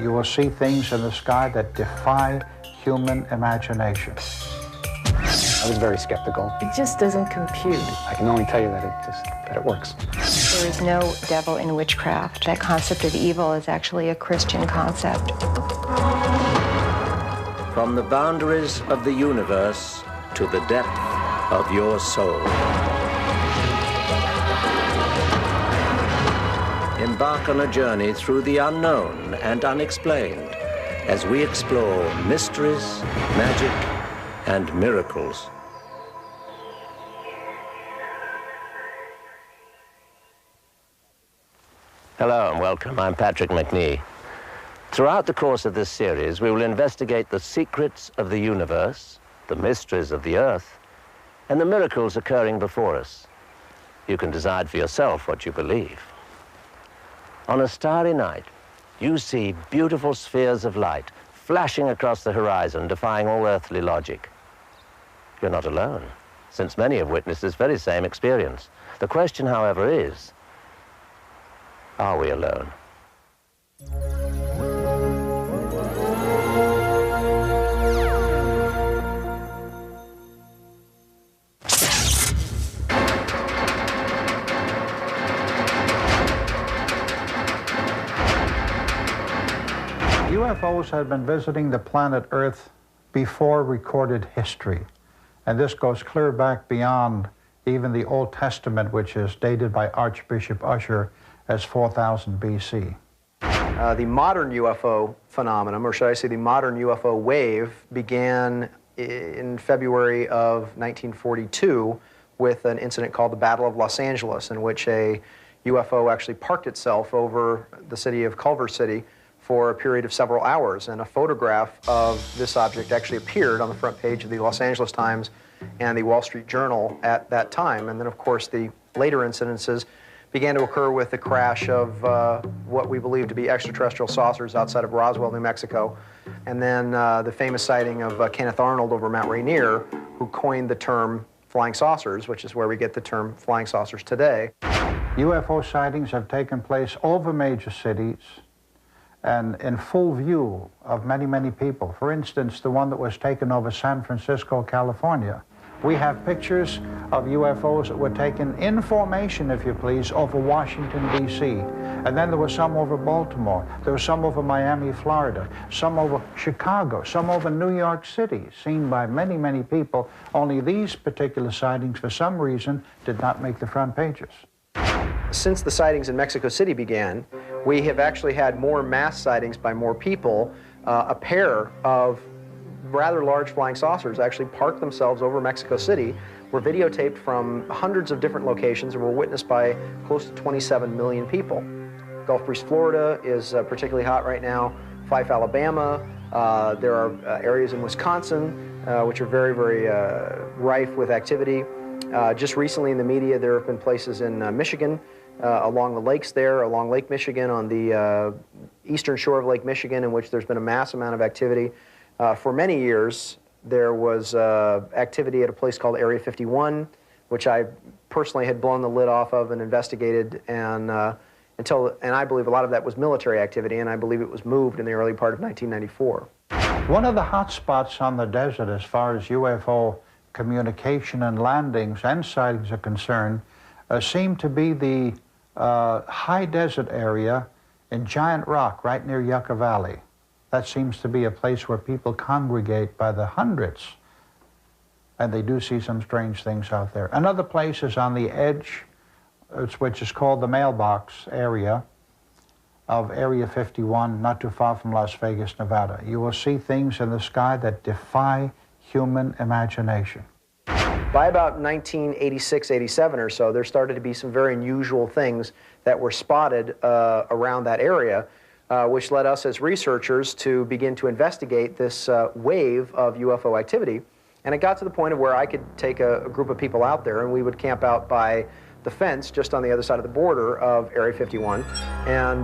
You will see things in the sky that defy human imagination. I was very skeptical. It just doesn't compute. I can only tell you that it works. There is no devil in witchcraft. That concept of evil is actually a Christian concept. From the boundaries of the universe to the depth of your soul. Embark on a journey through the unknown and unexplained as we explore mysteries, magic, and miracles. Hello and welcome. I'm Patrick McNee. Throughout the course of this series, we will investigate the secrets of the universe, the mysteries of the earth, and the miracles occurring before us. You can decide for yourself what you believe. On a starry night, you see beautiful spheres of light flashing across the horizon, defying all earthly logic. You're not alone, since many have witnessed this very same experience. The question, however, is, are we alone? UFOs had been visiting the planet Earth before recorded history. And this goes clear back beyond even the Old Testament, which is dated by Archbishop Usher as 4000 BC. The modern UFO phenomenon, or should I say the modern UFO wave, began in February of 1942 with an incident called the Battle of Los Angeles, in which a UFO actually parked itself over the city of Culver City for a period of several hours, and a photograph of this object actually appeared on the front page of the Los Angeles Times and the Wall Street Journal at that time. And then, of course, the later incidences began to occur with the crash of what we believe to be extraterrestrial saucers outside of Roswell, New Mexico, and then the famous sighting of Kenneth Arnold over Mount Rainier, who coined the term flying saucers, which is where we get the term flying saucers today. UFO sightings have taken place over major cities and in full view of many, many people. For instance, the one that was taken over San Francisco, California. We have pictures of UFOs that were taken in formation, if you please, over Washington, D.C. And then there were some over Baltimore. There were some over Miami, Florida. Some over Chicago. Some over New York City, seen by many, many people. Only these particular sightings, for some reason, did not make the front pages. Since the sightings in Mexico City began, we have actually had more mass sightings by more people. A pair of rather large flying saucers actually parked themselves over Mexico City, were videotaped from hundreds of different locations, and were witnessed by close to 27 million people. Gulf Breeze, Florida is particularly hot right now. Fife, Alabama. There are areas in Wisconsin which are very, very rife with activity. Just recently in the media, there have been places in Michigan, along the lakes there, along Lake Michigan, on the eastern shore of Lake Michigan, in which there's been a mass amount of activity. For many years, there was activity at a place called Area 51, which I personally had blown the lid off of and investigated, and I believe a lot of that was military activity, and I believe it was moved in the early part of 1994. One of the hot spots on the desert as far as UFO communication and landings and sightings are concerned seem to be the high desert area in Giant Rock right near Yucca Valley. That seems to be a place where people congregate by the hundreds, and they do see some strange things out there. Another place is on the edge, which is called the Mailbox area of Area 51, not too far from Las Vegas, Nevada. You will see things in the sky that defy human imagination. By about 1986, 87 or so, there started to be some very unusual things that were spotted around that area, which led us as researchers to begin to investigate this wave of UFO activity. And it got to the point of where I could take a group of people out there, and we would camp out by the fence just on the other side of the border of Area 51 and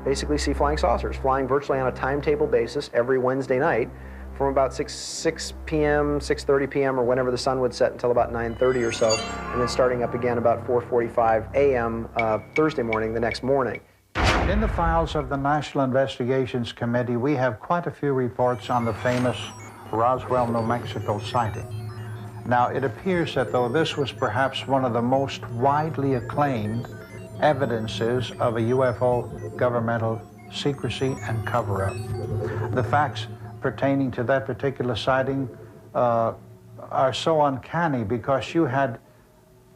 basically see flying saucers, flying virtually on a timetable basis every Wednesday night from about 6 p.m., 6:30 p.m., or whenever the sun would set until about 9:30 or so, and then starting up again about 4:45 a.m. Thursday morning the next morning. In the files of the National Investigations Committee, we have quite a few reports on the famous Roswell, New Mexico sighting. Now, it appears that though this was perhaps one of the most widely acclaimed evidences of a UFO governmental secrecy and cover-up, the facts pertaining to that particular sighting are so uncanny because you had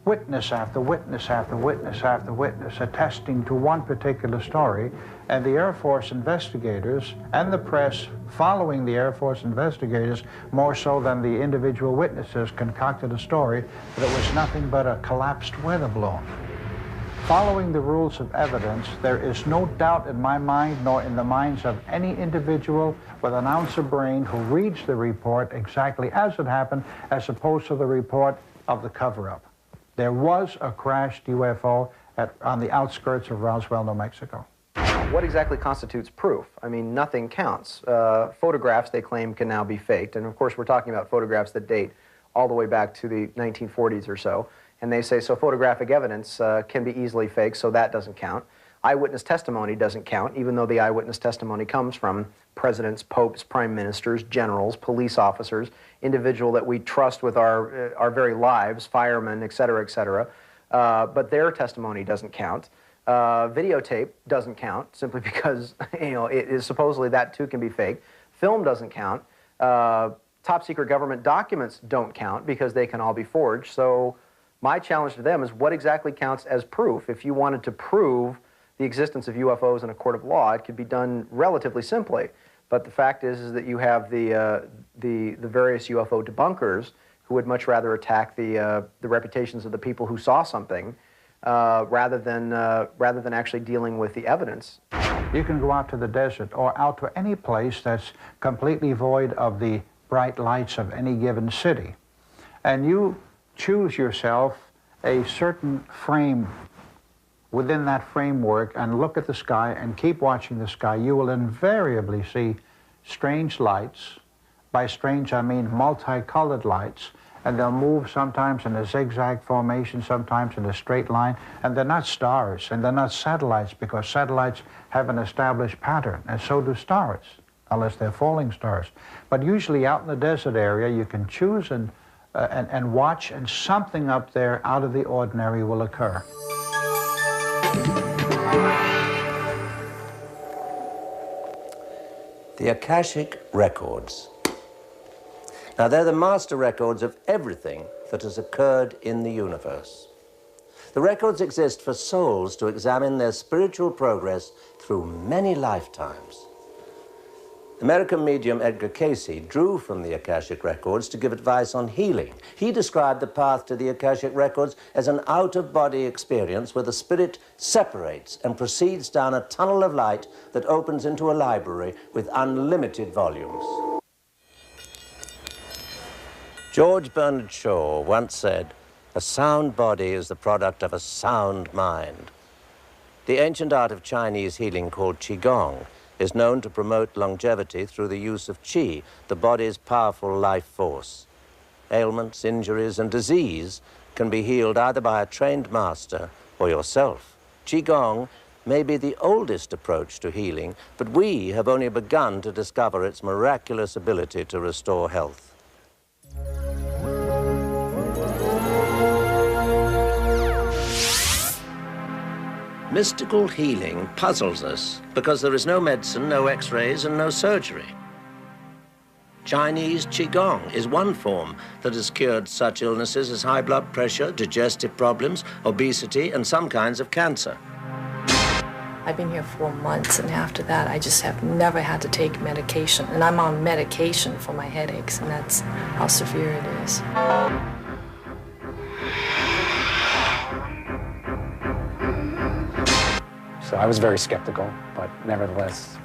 witness after witness after witness after witness attesting to one particular story, and the Air Force investigators and the press following the Air Force investigators more so than the individual witnesses concocted a story that was nothing but a collapsed weather balloon. Following the rules of evidence, there is no doubt in my mind nor in the minds of any individual with an ounce of brain who reads the report exactly as it happened as opposed to the report of the cover-up. There was a crashed UFO on the outskirts of Roswell, New Mexico. What exactly constitutes proof? I mean, nothing counts. Photographs, they claim, can now be faked. And of course, we're talking about photographs that date all the way back to the 1940s or so. And they say, so photographic evidence can be easily faked, so that doesn't count. Eyewitness testimony doesn't count, even though the eyewitness testimony comes from presidents, popes, prime ministers, generals, police officers, individual that we trust with our very lives, firemen, et cetera, but their testimony doesn't count. Videotape doesn't count, simply because it is supposedly that too can be faked. Film doesn't count. Top secret government documents don't count because they can all be forged. So my challenge to them is what exactly counts as proof? If you wanted to prove the existence of UFOs in a court of law, it could be done relatively simply. But the fact is that you have the various UFO debunkers who would much rather attack the reputations of the people who saw something rather than actually dealing with the evidence. You can go out to the desert or out to any place that's completely void of the bright lights of any given city, and you choose yourself a certain frame within that framework and look at the sky and keep watching the sky, you will invariably see strange lights. By strange, I mean multicolored lights, and they'll move sometimes in a zigzag formation, sometimes in a straight line, and they're not stars, and they're not satellites, because satellites have an established pattern, and so do stars, unless they're falling stars. But usually out in the desert area, you can choose and watch, and something up there out of the ordinary will occur. The Akashic Records. Now, they're the master records of everything that has occurred in the universe. The records exist for souls to examine their spiritual progress through many lifetimes. American medium Edgar Casey drew from the Akashic Records to give advice on healing. He described the path to the Akashic Records as an out-of-body experience where the spirit separates and proceeds down a tunnel of light that opens into a library with unlimited volumes. George Bernard Shaw once said, "A sound body is the product of a sound mind." The ancient art of Chinese healing called Qigong is known to promote longevity through the use of qi, the body's powerful life force. Ailments, injuries, and disease can be healed either by a trained master or yourself. Qigong may be the oldest approach to healing, but we have only begun to discover its miraculous ability to restore health. Mystical healing puzzles us because there is no medicine, no x-rays, and no surgery. Chinese Qigong is one form that has cured such illnesses as high blood pressure, digestive problems, obesity, and some kinds of cancer. I've been here 4 months, and after that, I just have never had to take medication. And I'm on medication for my headaches, and that's how severe it is. So I was very skeptical, but nevertheless,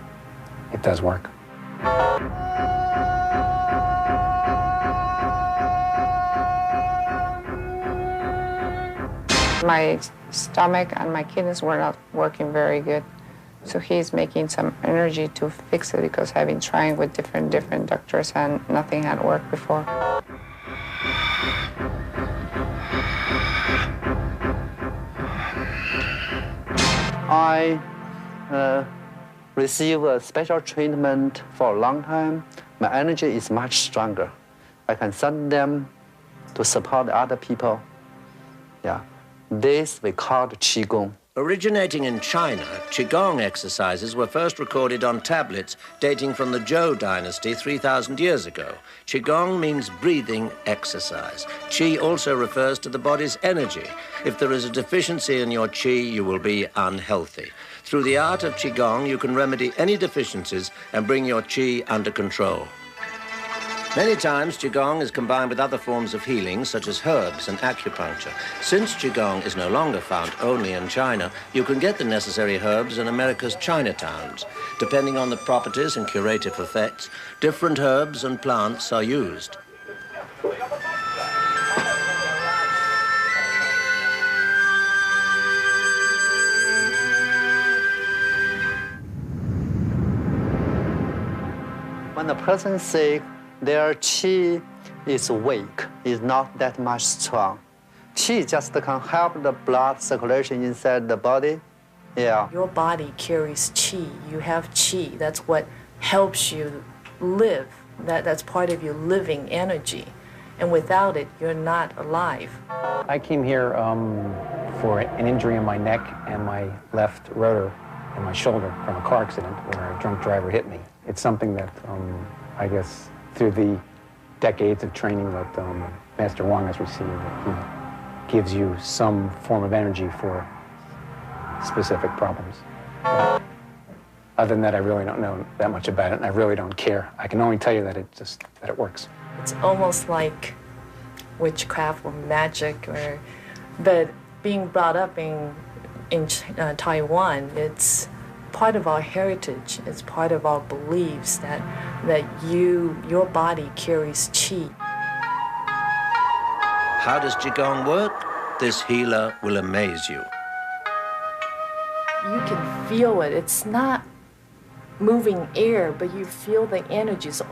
it does work. My stomach and my kidneys were not working very good. So he's making some energy to fix it because I've been trying with different doctors and nothing had worked before. I receive a special treatment for a long time, my energy is much stronger. I can send them to support other people. Yeah, this we call Qigong. Originating in China, Qigong exercises were first recorded on tablets dating from the Zhou dynasty 3,000 years ago. Qigong means breathing exercise. Qi also refers to the body's energy. If there is a deficiency in your Qi, you will be unhealthy. Through the art of Qigong, you can remedy any deficiencies and bring your Qi under control. Many times, Qigong is combined with other forms of healing, such as herbs and acupuncture. Since Qigong is no longer found only in China, you can get the necessary herbs in America's Chinatowns. Depending on the properties and curative effects, different herbs and plants are used. When a person is sick, their qi is weak, is not that much strong. Qi just can help the blood circulation inside the body. Yeah. Your body carries qi. You have qi. That's what helps you live. That's part of your living energy. And without it, you're not alive. I came here for an injury in my neck and my left rotor and my shoulder from a car accident where a drunk driver hit me. It's something that I guess through the decades of training that Master Wang has received, he gives you some form of energy for specific problems. Other than that, I really don't know that much about it, and I really don't care. I can only tell you that it works. It's almost like witchcraft or magic, but being brought up in Taiwan, it's part of our heritage. It's part of our beliefs that your body carries qi. How does Qigong work? This healer will amaze you. You can feel it. It's not moving air, but you feel the energies.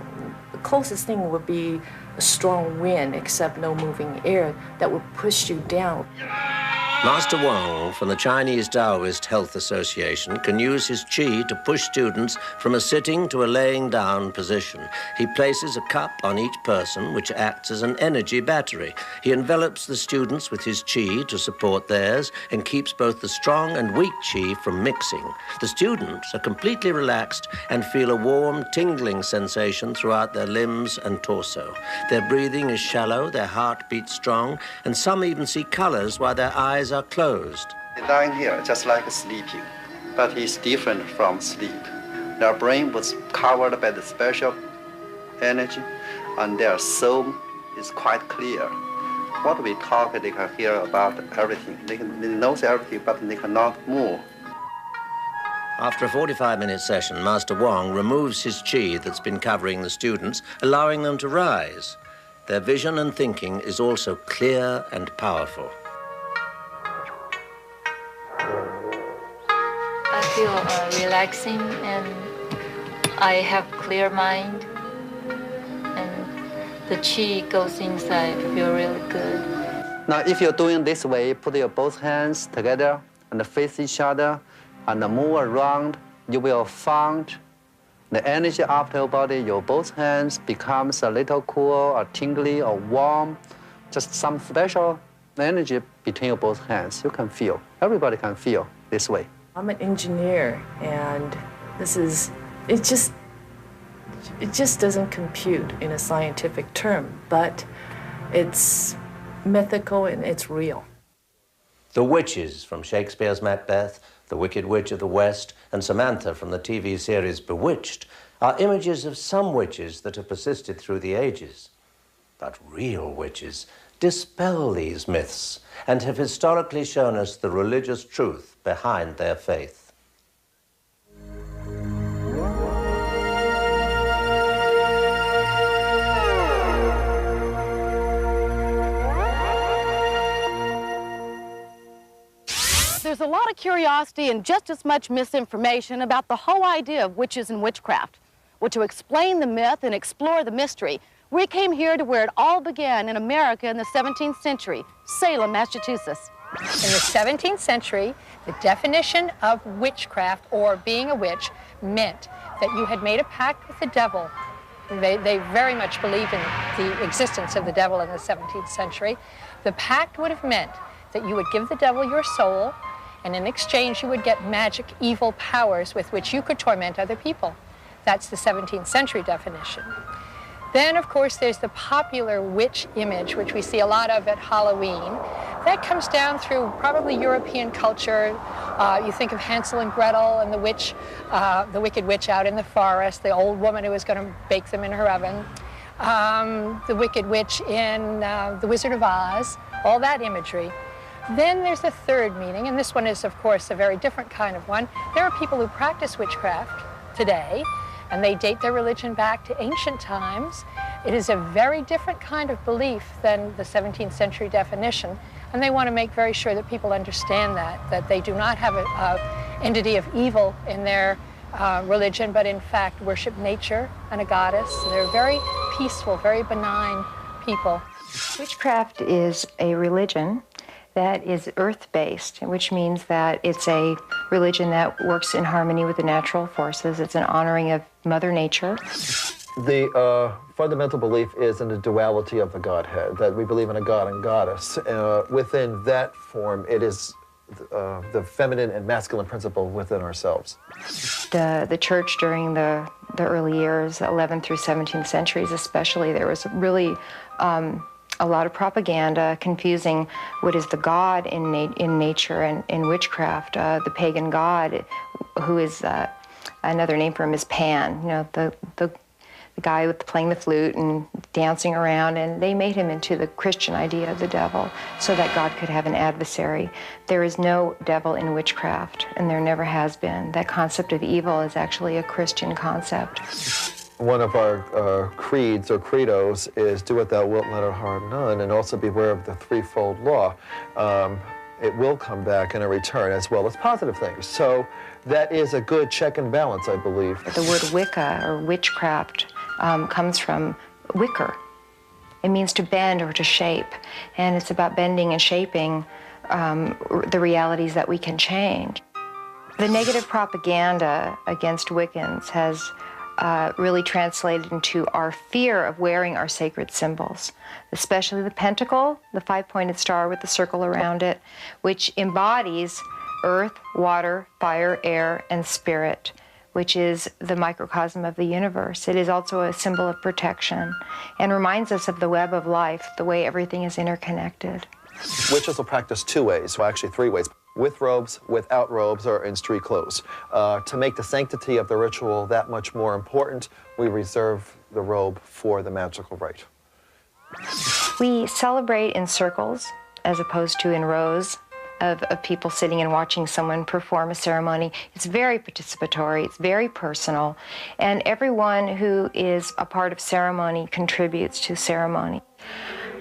The closest thing would be a strong wind, except no moving air, that would push you down. Master Wang from the Chinese Taoist Health Association can use his qi to push students from a sitting to a laying down position. He places a cup on each person, which acts as an energy battery. He envelops the students with his qi to support theirs and keeps both the strong and weak qi from mixing. The students are completely relaxed and feel a warm, tingling sensation throughout their limbs and torso. Their breathing is shallow, their heart beats strong, and some even see colors while their eyes are closed. They're lying here just like sleeping, but it's different from sleep. Their brain was covered by the special energy, and their soul is quite clear. What we talk, they can hear about everything. They know everything, but they cannot move. After a 45-minute session, Master Wang removes his qi that's been covering the students, allowing them to rise. Their vision and thinking is also clear and powerful. I feel relaxing, and I have clear mind, and the qi goes inside. I feel really good. Now, if you're doing this way, put your both hands together and face each other and move around, you will find the energy after your body, your both hands becomes a little cool or tingly or warm, just some special energy between your both hands. You can feel, everybody can feel this way. I'm an engineer, and it just doesn't compute in a scientific term, but it's mythical and it's real. The witches from Shakespeare's Macbeth, the Wicked Witch of the West, and Samantha from the TV series Bewitched are images of some witches that have persisted through the ages. But real witches dispel these myths and have historically shown us the religious truth behind their faith. There's a lot of curiosity and just as much misinformation about the whole idea of witches and witchcraft. Well, to explain the myth and explore the mystery, we came here to where it all began in America in the 17th century, Salem, Massachusetts. In the 17th century, the definition of witchcraft or being a witch meant that you had made a pact with the devil. They very much believed in the existence of the devil in the 17th century. The pact would have meant that you would give the devil your soul, and in exchange you would get magic, evil powers with which you could torment other people. That's the 17th century definition. Then, of course, there's the popular witch image, which we see a lot of at Halloween. That comes down through probably European culture. You think of Hansel and Gretel and the wicked witch out in the forest, the old woman who was going to bake them in her oven, the wicked witch in The Wizard of Oz, all that imagery. Then there's the third meaning, and this one is, of course, a very different kind of one. There are people who practice witchcraft today, and they date their religion back to ancient times. It is a very different kind of belief than the 17th century definition, and they want to make very sure that people understand that they do not have an entity of evil in their religion, but in fact worship nature and a goddess. They're very peaceful, very benign people. Witchcraft is a religion that is earth-based, which means that it's a religion that works in harmony with the natural forces. It's an honoring of Mother Nature. The fundamental belief is in the duality of the Godhead, that we believe in a God and goddess. Within that form, it is the feminine and masculine principle within ourselves. The church during the early years, 11th through 17th centuries especially, there was really a lot of propaganda confusing what is the God in nature and in witchcraft. The pagan god, who is another name for him is Pan, you know, the guy with playing the flute and dancing around, and they made him into the Christian idea of the devil so that God could have an adversary. There is no devil in witchcraft, and there never has been. That concept of evil is actually a Christian concept. One of our creeds or credos is do what thou wilt, let it harm none, and also beware of the threefold law. It will come back in a return, as well as positive things. So that is a good check and balance, I believe. The word Wicca or witchcraft comes from wicker. It means to bend or to shape, and it's about bending and shaping the realities that we can change. The negative propaganda against Wiccans has really translated into our fear of wearing our sacred symbols, especially the pentacle, the five-pointed star with the circle around it, which embodies earth, water, fire, air, and spirit, which is the microcosm of the universe. It is also a symbol of protection and reminds us of the web of life, the way everything is interconnected. Witches will practice two ways, well, actually three ways. With robes, without robes, or in street clothes. To make the sanctity of the ritual that much more important, we reserve the robe for the magical rite. We celebrate in circles as opposed to in rows of people sitting and watching someone perform a ceremony. It's very participatory, it's very personal, and everyone who is a part of ceremony contributes to ceremony.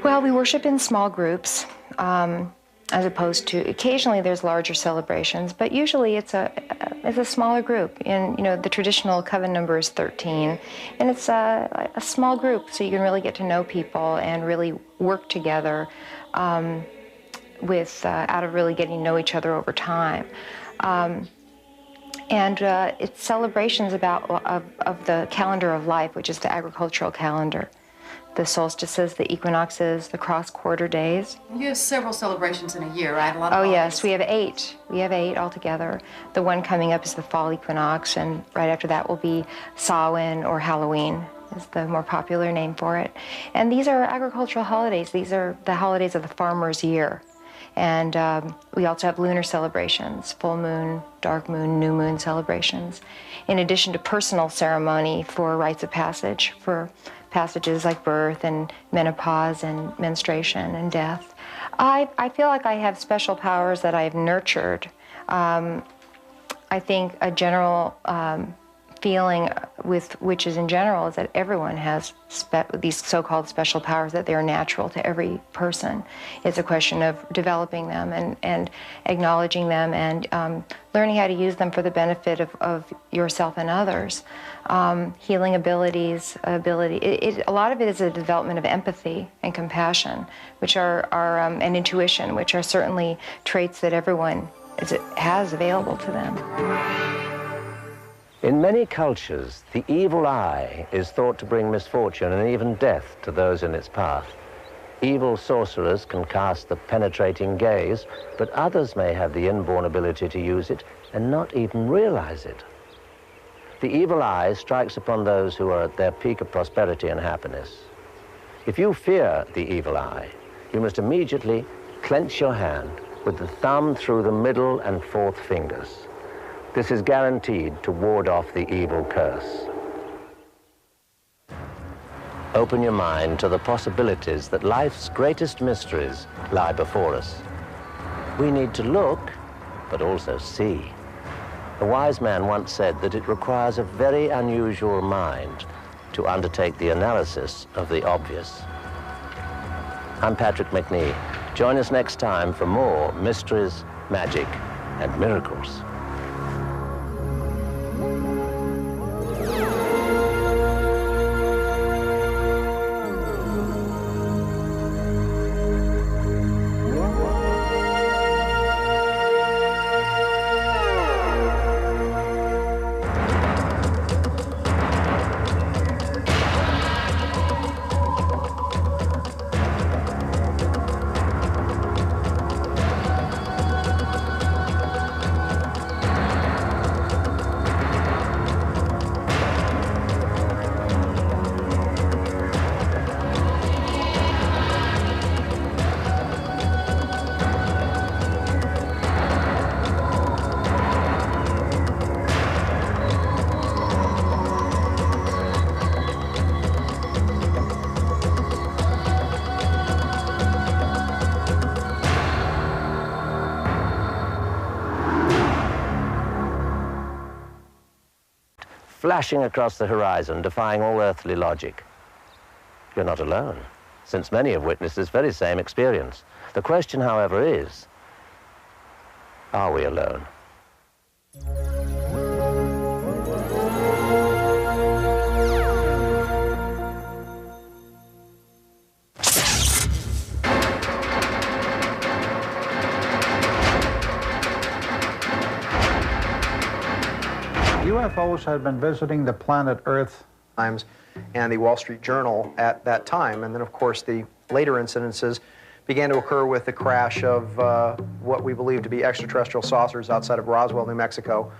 Well, we worship in small groups. As opposed to occasionally there's larger celebrations, but usually it's a smaller group. And you know, the traditional coven number is 13, and it's a small group, so you can really get to know people and really work together out of really getting to know each other over time. It's celebrations of the calendar of life, which is the agricultural calendar. The solstices, the equinoxes, the cross-quarter days. You have several celebrations in a year, right? A lot of holidays. Yes, we have 8. We have 8 altogether. The one coming up is the fall equinox, and right after that will be Samhain, or Halloween is the more popular name for it. And these are agricultural holidays. These are the holidays of the farmer's year. And we also have lunar celebrations, full moon, dark moon, new moon celebrations, in addition to personal ceremony for rites of passage, for passages like birth and menopause and menstruation and death. I feel like I have special powers that I've nurtured. I think a general feeling with witches in general is that everyone has these so-called special powers, that they're natural to every person. It's a question of developing them and acknowledging them and learning how to use them for the benefit of yourself and others. Healing abilities, a lot of it is a development of empathy and compassion, which are and intuition, which are certainly traits that everyone has available to them. In many cultures, the evil eye is thought to bring misfortune and even death to those in its path. Evil sorcerers can cast the penetrating gaze, but others may have the inborn ability to use it and not even realize it. The evil eye strikes upon those who are at their peak of prosperity and happiness. If you fear the evil eye, you must immediately clench your hand with the thumb through the middle and fourth fingers. This is guaranteed to ward off the evil curse. Open your mind to the possibilities that life's greatest mysteries lie before us. We need to look, but also see. A wise man once said that it requires a very unusual mind to undertake the analysis of the obvious. I'm Patrick McNee. Join us next time for more mysteries, magic, and miracles. Flashing across the horizon, defying all earthly logic. You're not alone, since many have witnessed this very same experience. The question, however, is, are we alone? UFOs had been visiting the planet Earth. Times and the Wall Street Journal at that time. And then, of course, the later incidences began to occur with the crash of what we believe to be extraterrestrial saucers outside of Roswell, New Mexico.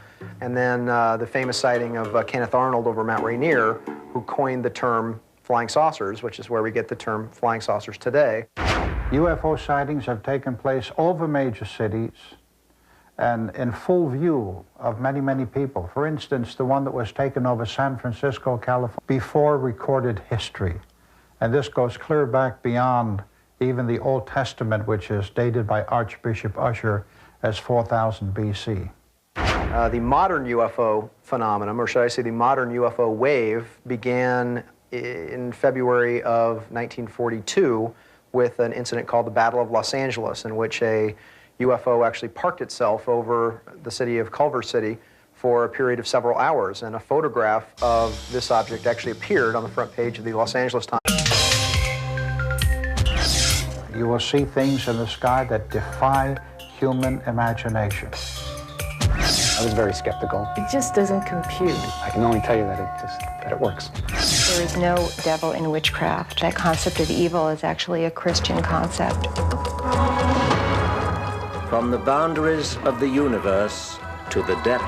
And then the famous sighting of Kenneth Arnold over Mount Rainier, who coined the term flying saucers, which is where we get the term flying saucers today. UFO sightings have taken place over major cities and in full view of many, many people. For instance, the one that was taken over San Francisco, California, before recorded history. And this goes clear back beyond even the Old Testament, which is dated by Archbishop Usher as 4000 BC. The modern UFO phenomenon, or should I say the modern UFO wave, began in February of 1942 with an incident called the Battle of Los Angeles, in which a UFO actually parked itself over the city of Culver City for a period of several hours, and a photograph of this object actually appeared on the front page of the Los Angeles Times. You will see things in the sky that defy human imagination. I was very skeptical. It just doesn't compute. I can only tell you that it works. There is no devil in witchcraft. That concept of evil is actually a Christian concept. From the boundaries of the universe to the depth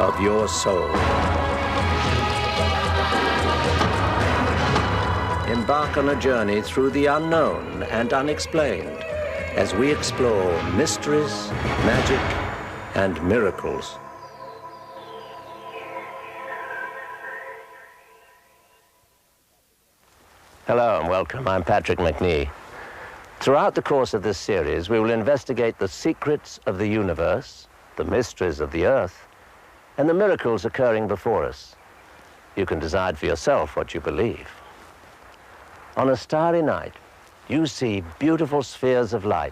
of your soul. Embark on a journey through the unknown and unexplained as we explore mysteries, magic, and miracles. Hello and welcome. I'm Patrick McNee. Throughout the course of this series, we will investigate the secrets of the universe, the mysteries of the earth, and the miracles occurring before us. You can decide for yourself what you believe. On a starry night, you see beautiful spheres of light